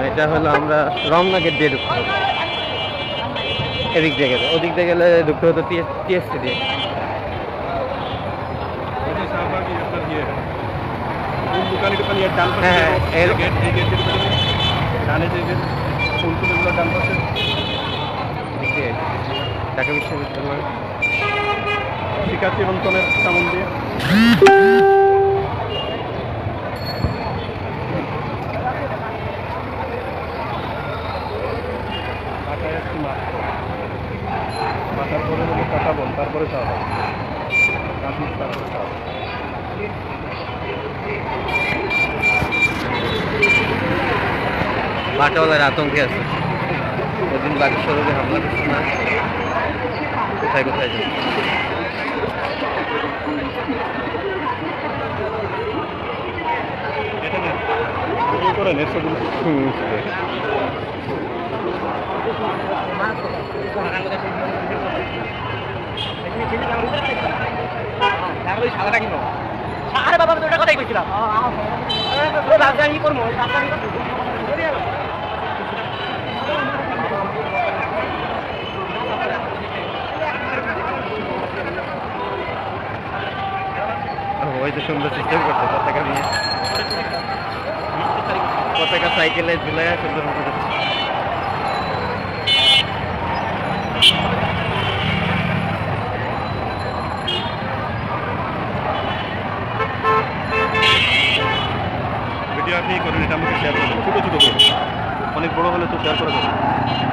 এটা হলো আমরা রমনা গেট দিয়ে ঢুকতে হবে, এদিক দিয়ে গেলে, ওদিক দিয়ে গেলে ঢুকতে হতো টিএসসি দিয়ে। ঢাকা বিশ্ববিদ্যালয় শিক্ষার্থী অঞ্চলের সামন দিয়ে মাথার পরে হলো কাটাবন, তারপরে চাওয়া তারপরে চাওয়া। বাটাওয়ালার আতঙ্কে আছে, ওদিন বাকি সড়কে হামলা করছে না, কোথায় কোথায় যাবে। করে নেটগুলো সাদাটা কিনো আরে বাবা আমি তো ওটা কথাই কইছিলাম রাজধানী করবো রাজধানী ওই তো সুন্দর সিস্টেম করছে পতাকা নিয়ে, পতাকা সাইকেলে ঝুলাইয়া সুন্দর মতো